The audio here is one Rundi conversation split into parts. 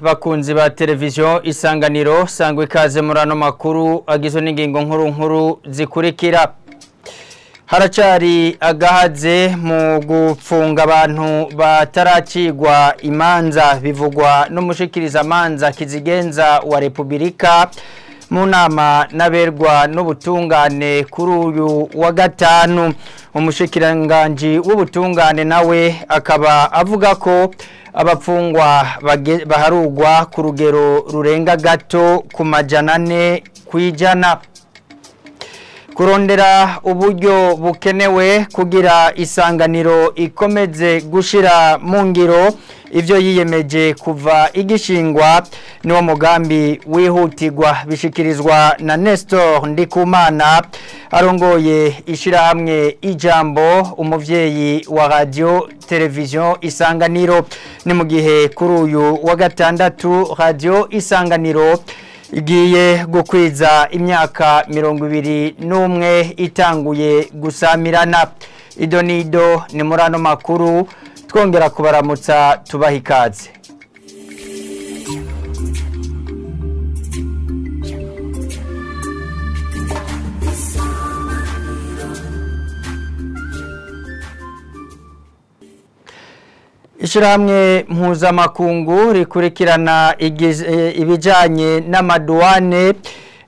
Bakunzi ba televiziyo Isanganiro sangwe ikaze muri ano makuru agizwe n'ingingo nkuru zikurikira. Haracari agahaze mu gupfunga abantu bataracigwa imanza bivugwa n'umushikiriza manza kizigenza wa Republika mu nama naberwa n'ubutungane kuri uyu wa gatanu. Umushikiranganji w'ubutungane nawe akaba avuga ko abapfungwa baharugwa ku rugero rurenga gato ku majana 4 kwijana. Kurondera uburyo bukenewe kugira Isanganiro ikomeze gushira mu ngiro ivyo yiyemeje kuva igishingwa niwo mugambi wihutirwa bishikirizwa na Nestor Ndikumana arongoye ishirahamwe Ijambo umuvyeyi wa radio televiziyo Isanganiro. Ni mu gihe kuri uyu wa gatandatu radio Isanganiro igiye gukwiza imyaka 21 itanguye gusamirana. Idonido ni murano makuru twongera kubaramutsa tubaha ikaze. Ishirahamwe mpuzamakungu rikurikirana ibijanye n'amaduwane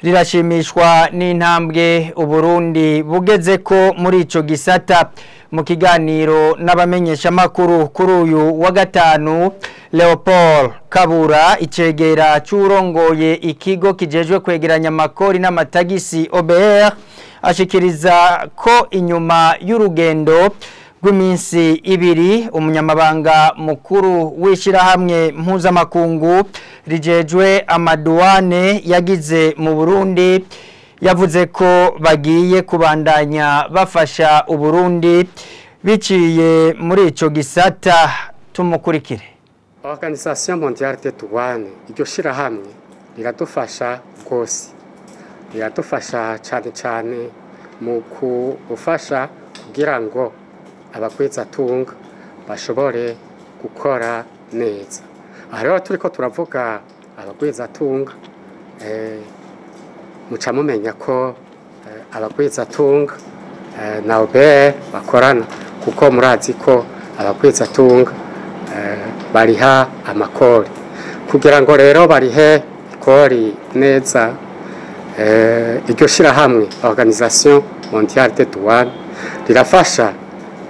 rirashimishwa n'intambwe Uburundi bugeze ko muri ico gisata. Mu kiganiro n'abamenyesha makuru kuri uyu wa gatanu, Leopold Kabura icegera c'urongoye ikigo kijejwe kwegeranya amakori n'amatagisi OBR ashikiriza ko inyuma y'urugendo rw'iminsi ibiri umunyamabanga mukuru w'ishirahamwe mpuzamakungu rijejwe amaduwane yagize mu Burundi yavuze ko bagiye kubandanya bafasha Uburundi biciye muri ico gisata. Tumukurikire. Organisation Mondiale des Douanes iryo shirahamwe riradufasha gose, riradufasha cyane mu kufasha kugira ngo abagwizatunga bashobore gukora neza. Aha rero turiko turavuga abagwizatunga muca mumenya ko abagwizatunga na OBR bakorana, kuko murazi ko abagwizatunga bariha amakori. Kugira ngo rero barihe ikori neza, iryo shirahamwe Organisation Mondiale des Douanes rirafasha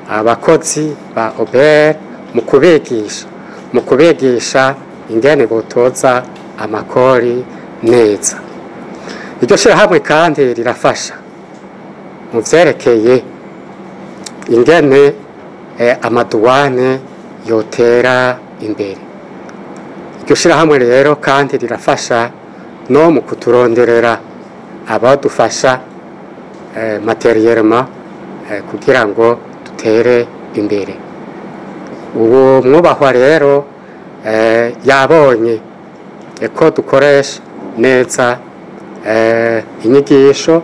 abakozi ba OBR mu kubigisha ingene botoza amakori neza. Iryo shirahamwe kandi rirafasha mu vyerekeye ingene amaduwane yotera imbere. Iryo shirahamwe rero kandi rirafasha no mu kuturonderera abadufasha materiellement kugira ngo tere imbere. Ubu mwubahwa rero yabonye ko dukoresha neza inyigisho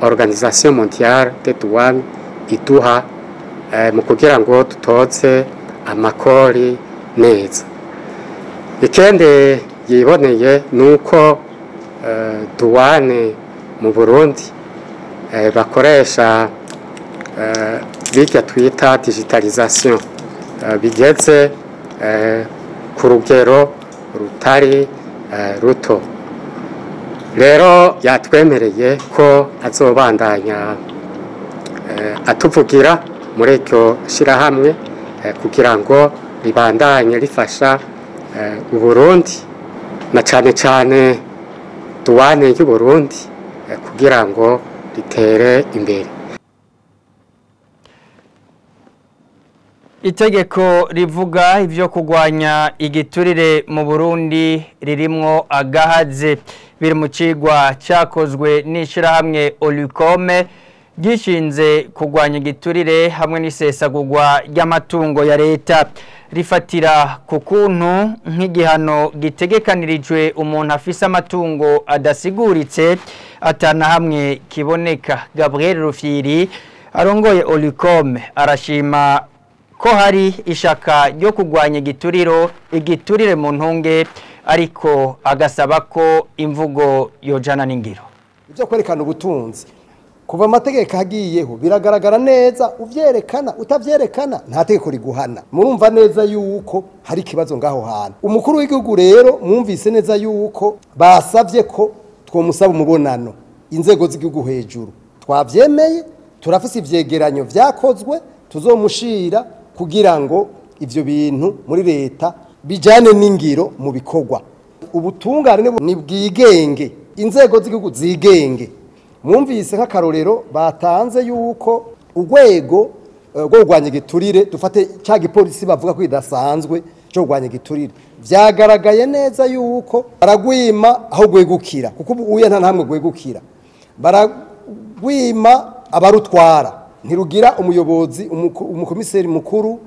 Organisation Mondiale des Douanes iduha mu kugira ngo dutoze amakori neza. Ikende yiboneye nuko douane mu Burundi bakoresha bijya twita digitalisation bigeze ku rugero rutari ruto. Rero yatwemereye ko azobandanya atuvugira muri iryo shirahamwe kugira ngo ribandanye rifasha Uburundi na cane douane y'u Burundi kugira ngo ritere imbere. Itegeko rivuga ivyo kugwanya igiturire mu Burundi ririmwo agahaze biri mu cigwa cyakozwe n'ishirahamwe Olicome gishinze kurwanya igiturire hamwe n'isesagurwa ry'amatungo ya leta rifatira ku kuntu nk'igihano gitegekanirijwe umuntu afise amatungo adasiguritse atana hamwe kiboneka. Gabriel Rufyiri arongoye Olicome arashima ko hari ishaka ryo kurwanya igiturire mu ntunge, ariko agasaba ko imvugo yojana n'ingiro. Ibyo kwerekana ubutunzi kuva amategeko agiyeho biragaragara neza, uvyerekana utavyerekana nta tegeko riguhana. Murumva neza yuko hari kibazo ngaho hantu. Umukuru w'igihugu rero mwumvise neza yuko basavye ko twomusaba umubonano inzego z'igihugu hejuru. Twavyemeye, turafise ivyegeranyo vyakozwe, tuzomushira kugira ngo ivyo bintu muri leta bijane n'ingiro mu bikorwa. Ubutungane ni bwigenge, inzego z'igihugu zigenge. Mwumvise nk'akarorero batanze yuko urwego rwo kurwanya igiturire, dufate cya gipolisi bavuga ko idasanzwe cyo kurwanya igiturire, vyagaragaye neza yuko baragwima aho gwegukira, kuko uya nta hamwe gwegukira, baragwima abarutwara, ntirugira umuyobozi umukomiseri mukuru,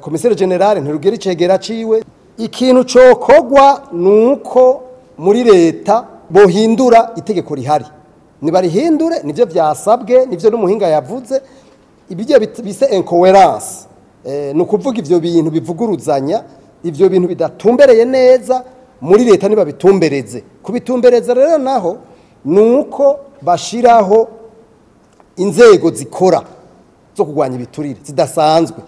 komiseri generale ntirugira icegera ciwe. Ikintu cokogwa nuko muri leta bohindura itegeko rihari, nibarihindure, nivyo vyasabwe, nivyo n'umuhinga yavuze. Ibijye bise incoherence, nukuvuga ivyo bintu bivuguruzanya, ivyo bintu bidatumbereye neza muri leta niba bitumbereze. Kubitumbereza rero naho nuko bashiraho inzego zikora zo kurwanya ibiturire zidasanzwe,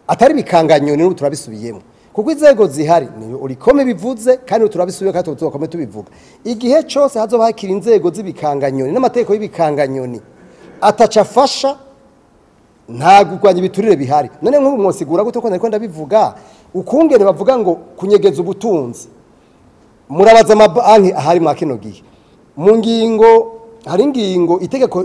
atari bikanganyoni n'ubu turabisubiyemo, kuko inzego zihari ni Olicome bivuze kandi turabisubiye kandi tuzokome tubivuga. Igihe cyose hazoba hakiri inzego z'ibikanganyoni n'amategeko y'ibikanganyoni atacafasha, nta kurwanya ibiturire bihari. None nk'ubu mwosigura gute ko nariko ndabivuga ukungene bavuga ngo kunyegeza ubutunzi, murabaza amabanki ahari mwa kino gihe mu ngingo, hari ingingo itegeko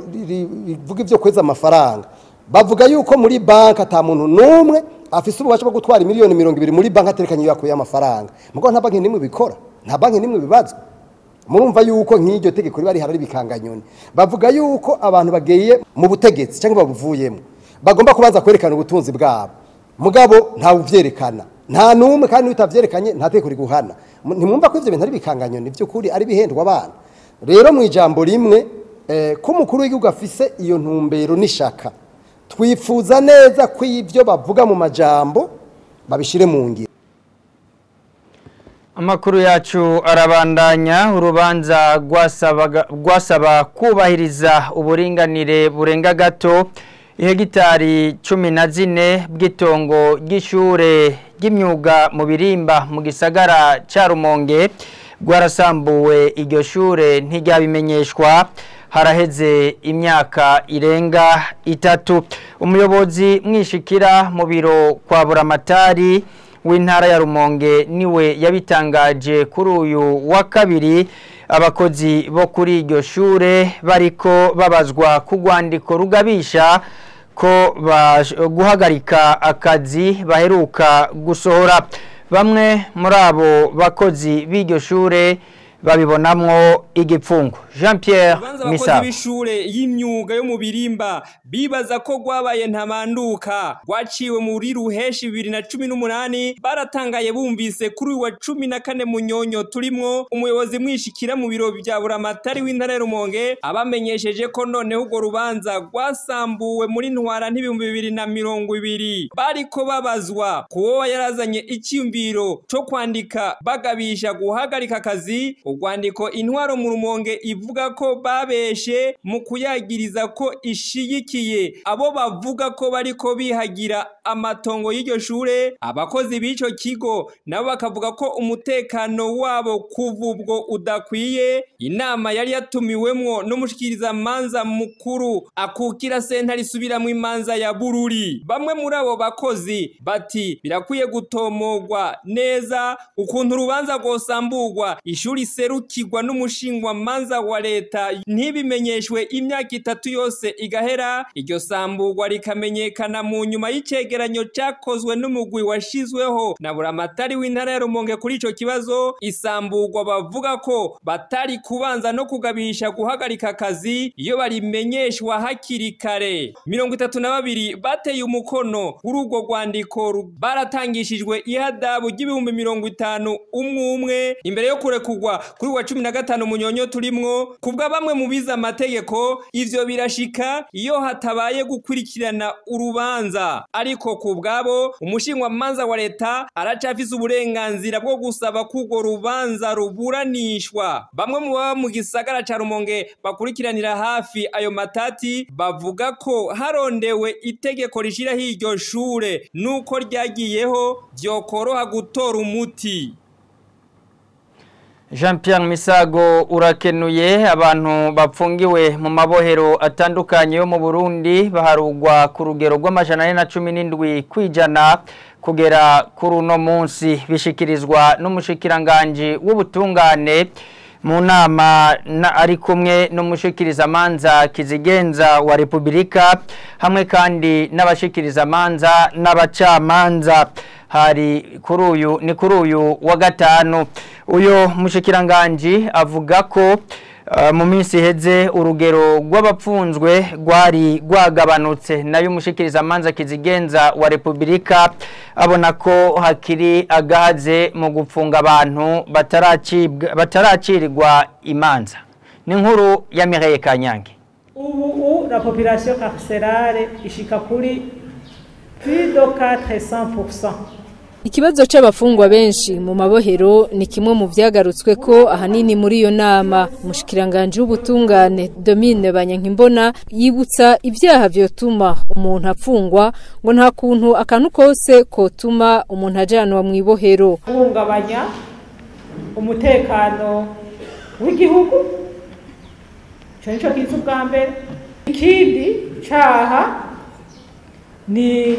rivuga ivyo kweza amafaranga, bavuga yuko muri banki ata muntu numwe afise ububasha bwo gutwara miliyoni 200 muri banki aterekanye yakuye amafaranga. Mugo nta banki nimwe bikora, nta banki nimwe bibazwa. Murumva yuko nk'iryo tegeko riba rihari bikanganyoni. Bavuga yuko abantu bageye mu butegetsi cyangwa babuvuyemo bagomba kubanza kwerekana ubutunzi bwabo, mugabo nta uvyerekana, nta numwe, kandi utavyerekanye nta tegeko riguhana. Ntimwumva ko ivyo bintu ari bikanganyoni by'ukuri, ari bihendwa abana. Rero mu ijambo rimwe ko umukuru w'igihugu afise iyo ntumbero n'ishaka, twifuza neza ko ivyo bavuga mu majambo babishire mu ngiro. Amakuru yacu arabandanya. Urubanza rwasaba kubahiriza uburinganire burenga gato ihegitari 14 bw'itongo ry'ishure ry'imyuga mu Birimba mu gisagara ca Rumonge rwarasambuwe. Iryo shure ntiryabimenyeshwa haraheze imyaka irenga 3. Umuyobozi mwishikira mu biro kwa Buramatari w'intara ya Rumonge niwe yabitangaje kuri uyu wa kabiri. Abakozi bo kuri iryo shure bariko babazwa ku rwandiko rugabisha ko guhagarika akazi baheruka gusohora. Bamwe muri abo bakozi b'iryo shure babibonamwo igipfungu. Jean Pierre Misa b'ishure y'imyuga yo mu Birimba bibaza ko gwabaye ntamanduka gwaciwe muri Ruheshi 2018 baratangaye bumvise kuri wa 14 Munyonyo turimwo umuyobozi mwishikira mu biro bya Buramatari w'intara Rumonge abamenyesheje ko none ugo rubanza gwasambuwe muri ntwara ntibihumbi 2020 bariko babazwa kuwo yarazanye icyumviro cyo kwandika bagabisha guhagarika akazi. Urwandiko intwaro mu Rumonge ivuga ko babeshe mu kuyagiriza ko ishigikiye abo bavuga ko bariko bihagira amatongo y'iryo shure. Abakozi b'ico kigo nabo bakavuga ko umutekano wabo kuvubwo udakwiye. Inama yari yatumiwemwo n'umushikiriza manza mukuru akukira sentare isubiramwe imanza ya Bururi. Bamwe muri abo bakozi bati birakwiye gutomogwa neza ukuntu urubanza rwosamburwa ishuri serukirwa n'umushingwa manza wa wa leta ntibimenyeshwe imyaka 3 yose igahera, iryo samburwa rikamenyekana mu nyuma y'icegeranyo cakozwe n'umugwi washizweho na buramatari w'intara ya Rumonge kuri ico kibazo. Isamburwa bavuga ko batari kubanza no kugabisha guhagarika akazi iyo barimenyeshwa hakiri kare. 32 bateye umukono kuri urwo rwandiko baratangishijwe ihadabu ry'ibihumbi 50 umwe imbere yo kurekugwa kuri wa 15 munyonyo turimwo. Kubwa bamwe mu biza amategeko ivyo birashika iyo hatabaye gukurikirana urubanza, ariko kubwabo umushingwa manza wa leta aracafise uburenganzira bwo gusaba kugo rubanza ruburanishwa. Bamwe mu baba mu gisagara ca Rumonge bakurikiranira hafi ayo matati bavuga ko harondewe itegeko rishira hiryo shure nuko ryagiyeho vyokoroha gutora umuti. Jean Pierre Misago urakenuye. Abantu bapfungiwe mu mabohero atandukanye yo mu Burundi baharugwa ku rugero rw'117 kwijana kugera kuri uno munsi, bishikirizwa n'umushikiranganje w'ubutungane mu nama ari kumwe n'umushikiriza manza kizigenza wa Republika hamwe kandi n'abashikiriza manza n'abacamanza. Hari kuri uyu wa gatanu. Uyo mushikiranganje avuga ko mu minsi heze urugero rw'abapfunzwe rwari rwagabanutse, nayo umushikiriza manza kizigenza wa Republika abona ko hakiri agahaze mu gupfunga abantu bataracirirwa imanza. Ni nkuru ya Mireille Kanyange. Ubu la population carcérale ishika kuri plus de 400%. Ikibazo c'abafungwa benshi mu mabohero ni kimwe mu vyagarutswe ko ahanini muri iyo nama. Umushikiranganje w'ubutungane Domine Banyankimbona yibutsa ivyaha vyotuma umuntu apfungwa ngo nta kuntu akantu kose kotuma umuntu ajanwa mu ibohero. Guhungabanya umutekano w'igihugu cyo kizu bwa mbere. Ikindi caha ni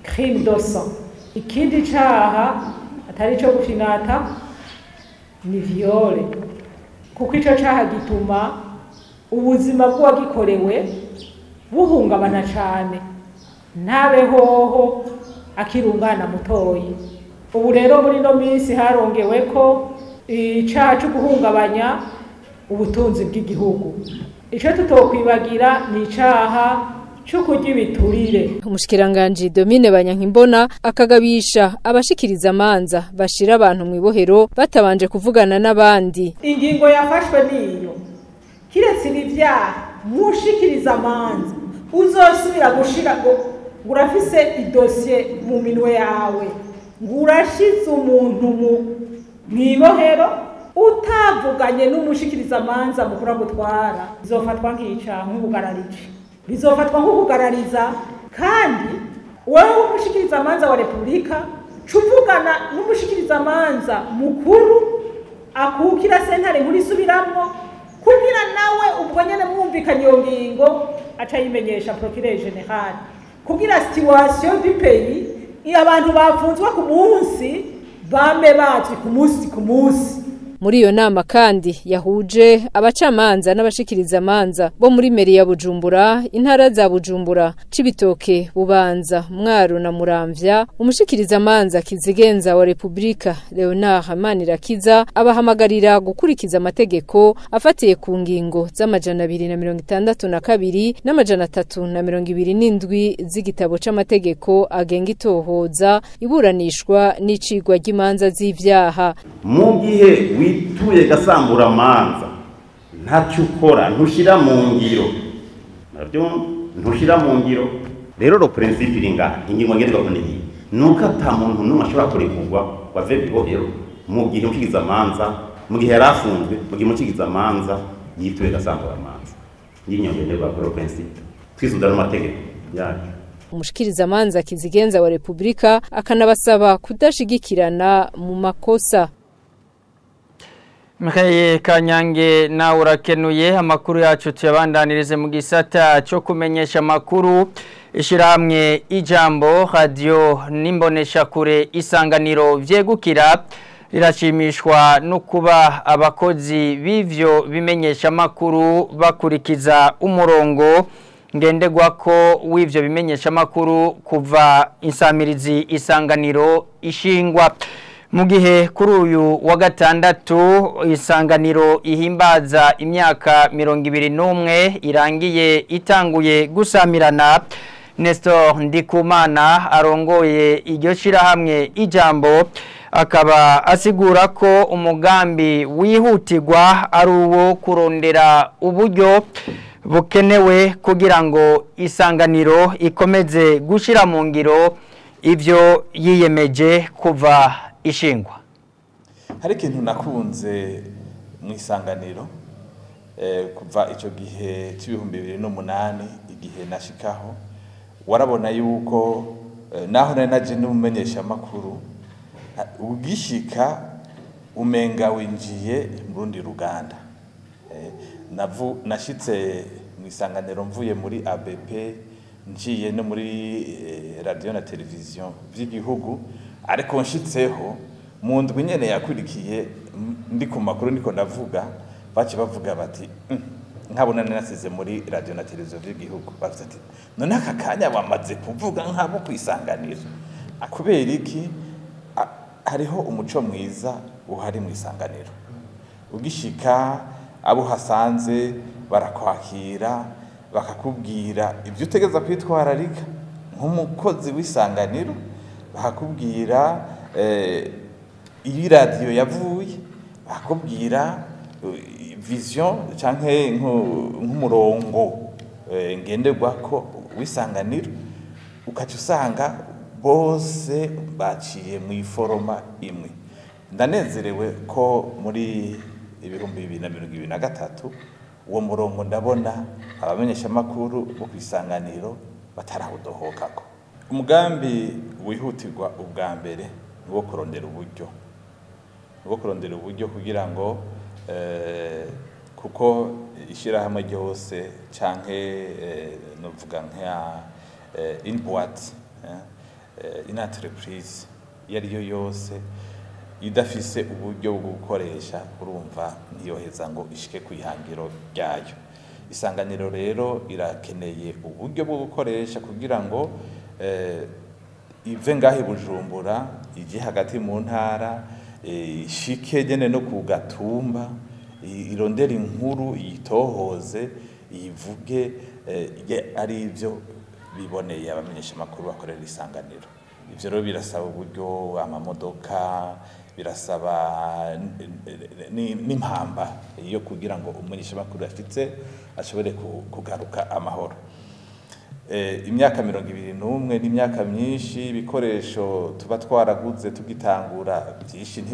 crime de sang. Ikindi caha atari cyo gufinata ni viole, kuko ico caha gituma ubuzima bw'uwagikorewe buhungabana cane, ntabehoho akirungana mutoyi. Ubu rero muri no minsi harongewe ko icaha cyo guhungabanya ubutunzi bw'igihugu. Ico tutokwibagira ni icaha chukuji biturire. Umushikiranganje Domine Banyankimbona akagabisha abashikiriza manza bashira abantu mu ibohero batabanje kuvugana n'abandi. Ingingo yafashwe niyo kiretse n'ivyaha mushikiriza manza uzosubira gushira urafise idosiye mu minwe yawe, ngurashize umuntu mu ibohero utavuganye n'umushikiriza manza mukura gutwara, izofatwa nk'icaha nk'ubugararije, bizofatwa nk'ukugarariza. Kandi wewe umushikiriza manza wa Republika cuvugana n'umushikiriza manza mukuru akukira sentare nkuri subiramwo kugira nawe ubwo nyene mwumvikanye iyo ngingo aca yimenyesha procureur general kugira situation du pays abantu bafunzwe ku munsi bame bazwi ku munsi. Muri iyo nama kandi yahuje abacamanza n'abashikiriza manza bo muri meri ya Bujumbura, intara za Bujumbura, Cibitoke, Bubanza, Mwaro na Muramvya. Umushikiriza manza kizigenza wa Republika Leonard Hamanirakiza abahamagarira gukurikiza amategeko afatiye ku ngingo z'amajana 262 n'amajana 327 z'igitabo c'amategeko agenga itohoza, iburanishwa n'icigwa ry'imanza z'ivyaha. Mu gihe wituye gasambura manza ntacyo ukora ntushira mu ngiro, nabyo ntushira mu ngiro. Rero ro principe iringa ingingo ngenderwa kunini nuko ata muntu numwe ashobora kurekurwa wave bibohero mu gihe umukigiza manza, mu gihe yarafunzwe, mu gihe umukigiza manza yituye gasambura manza. Nginyo ngenderwa ro principe twisuzana n'amategeko yacu. Umushikiriza manza kizigenza wa Republika akanabasaba kudashigikirana mu makosa. Mireille Kanyange na urakenuye. Amakuru yacu tuyabandanirize mu gisata cyo kumenyesha makuru. Ishirahamwe Ijambo Radio n'imbonesha kure Isanganiro vyegukira rirashimishwa no kuba abakozi b'ivyo bimenyesha makuru bakurikiza umurongo ngenderwako w'ivyo bimenyesha makuru kuva insamirizi Isanganiro ishingwa. Mu gihe kuri uyu wa gatandatu Isanganiro ihimbaza imyaka 21 irangiye itanguye gusamirana, Nestor Ndikumana arongoye iryo shirahamwe Ijambo akaba asigura ko umugambi wihutirwa ari uwo kurondera uburyo bukenewe kugira ngo Isanganiro ikomeze gushira mu ngiro ivyo yiyemeje kuva ishingwa. Hari ikintu nakunze mu Isanganiro kuva ico gihe c'2008 igihe nashikaho, warabona yuko naho nari naje n'umumenyesha makuru ugishika umenga winjiye mu rundi ruganda. Nashitse mu Isanganiro mvuye muri ABP njiye no muri radio na television vy'igihugu, ariko nshitseho mu ndwi nyene yakurikiye ndi ku makuru niko ndavuga, baci bavuga bati nkabona nasize muri radio na television vy'igihugu, bavuze ati none aka kanya bamaze kuvuga nkabo kwisanganira. Akubera iki? Hariho umuco mwiza uhari mu Isanganiro. Ugishika abo hasanze barakwakira bakakubwira ibyo utegeza kwitwararika nk'umukozi w'Isanganiro, bakakubwira iyi radio yavuye, bakakubwira vision canke nk'umurongo ngenderwako w'Isanganiro, ukaca usanga bose baciye mu iforoma imwe. Ndanezerewe ko muri 2023 uwo murongo ndabona abamenyesha makuru bo kwisanganiro batarahudohokako. Umugambi wihutirwa ubwa mbere wo kurondera uburyo kugira ngo kuko ishirahamwe ryose canke novuga nka une boîte une entreprise yariyo yose idafise uburyo bwo gukoresha, urumva ntiyoheza ngo ishike kwihangiro ryayo. Isanganiro rero irakeneye uburyo bwo gukoresha kugira ngo ive ngahe Bujumbura ije hagati mu ntara, ishike gene no ku gatumba, irondera inkuru yitohoze, ivuge ari ivyo biboneye abamenyesha makuru bakorera Isanganiro. Ivyo rero birasaba uburyo, amamodoka, birasaba n'impamba iyo kugira ngo umumenyesha makuru afite ashobore kugaruka amahoro. Imyaka 21 n'imyaka myinshi, ibikoresho tuba twaraguze tugitangura byinshi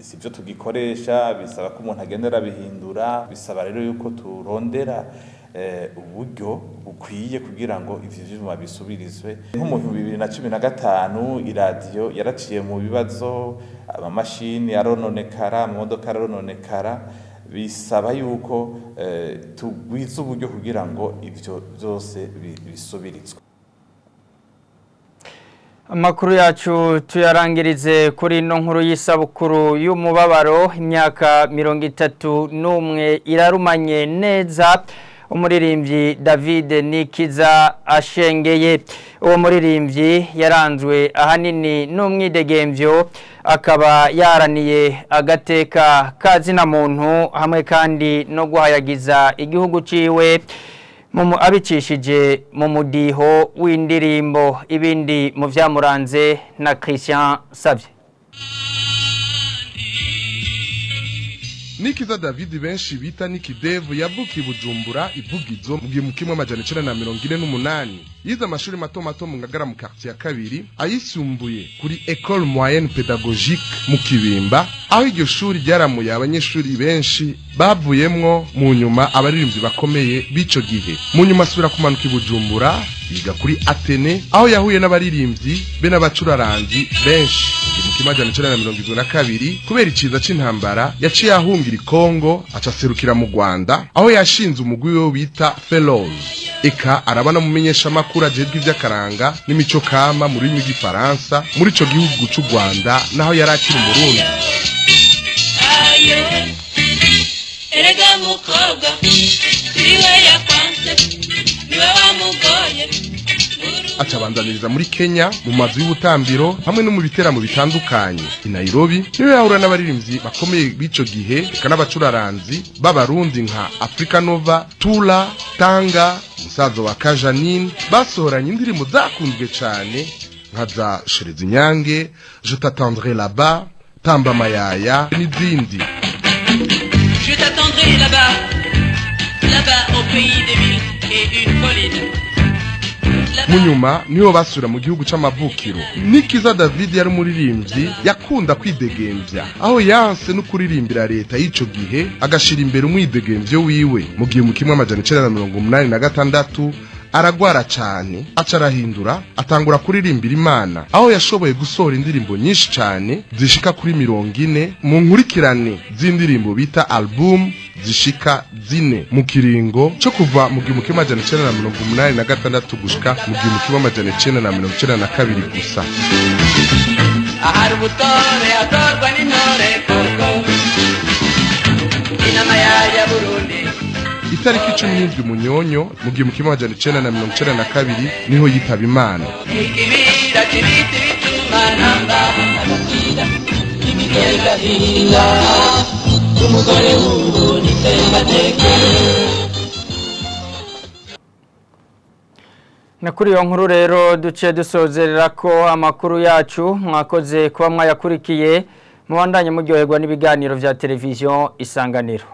sivyo tugikoresha, bisaba ko umuntu agendera bihindura, bisaba rero yuko turondera uburyo bukwiye kugira ngo ivyo vyuma bisubirizwe. Nko mu 2015 iradiyo yaraciye mu bibazo, amamashini arononekara, amamodoka arononekara, bisaba yuko tugwiza uburyo kugira ngo ivyo byose bisubirizwe. Amakuru yacu tuyarangirize kuri no nkuru y'isabukuru y'umubabaro. Imyaka 31 irarumanye neza umuririmbyi David Nikiza ashengeye. Uwo muririmbyi yaranzwe ahanini n'umwidegemvyo, akaba yaraniye agateka kazina muntu hamwe kandi no guhayagiza igihugu ciwe abicishije mu mudiho w'indirimbo. Ibindi mu vyamuranze na Christian Savye. Nikiza David benshi bita Nikidevu yavukiye Bujumbura Ivugizo mu 1948. Yize amashuri mato mu Ngagara mu quartier ya kabiri, ayisumbuye kuri École Moyenne Pédagogique mu Kibimba, aho iryo shuri ryaramuye abanyeshuri benshi bavuyemwo mu nyuma abaririmbyi bakomeye bico gihe. Mu nyuma asubira kumanuka Bujumbura yiga kuri Atene, aho yahuye n'abaririmbyi be n'abacurarangi benshi. Mu 1972 kubera iciza c'intambara yaciye ahungira Kongo acaserukira mu Rwanda, aho yashinze umugwi we bita Fellows. eka arabana mumenyesha makuru ajejwe ivy'akaranga n'imico kama muri rurimi rw'igifaransa muri ico gihugu c'u Rwanda naho yari akiri umurundi. Erega mukobwa niwe yakwanze niwe wamugoye. Acabandaniriza muri Kenya mu mazu y'ubutambiro hamwe no mu biteramo bitandukanye. I Nairobi niwe yahura n'abaririmbyi bakomeye b'ico gihe eka n'abacuraranzi b'abarundi nka Africa Nova, Tula, Tanga, Musazo wa Kajanine basohoranye indirimbo zakunzwe cyane nka za Sherezi Nyange, Je t'attendrai là-bas, Tamba Mayaya n'izindi. Je t'attendrai là-bas, là-bas au pays des villes et une colline. Munyuma niyo basura mu gihugu c'amavukiro. Nikiza David yari umuririmbyi yakunda kwidegembya aho yanse no kuririmbira leta y'ico gihe agashira imbere umwidegembyo wiwe mu gihe mu kimwe amajana 1986 aragwara cyane acarahindura atangura kuririmbira Imana aho yashoboye gusohora indirimbo nyinshi cyane zishika kuri 40 mu nkurikirane z'indirimbo bita album zishika 4 mu kiringo cyo kuva mu gihe mu kimwe amajana 1986 gushika mu gihe mu kimwe amajana 1992 gusa. Ahari ubutore atorwa n'intore koko inama ya Burundi. Itariki 17 Munyonyo mu gihe mu kimwe amajana 1992 niho yitaba Imana. Ikibira kibiti bitumana abakira ibigenda hila umugore w'ubu nitembadeke. Na kuri iyo nkuru rero duce dusozerera ko amakuru yacu mwakoze kuba mwayakurikiye mubandanye muryoherwa n'ibiganiro vya televiziyo Isanganiro.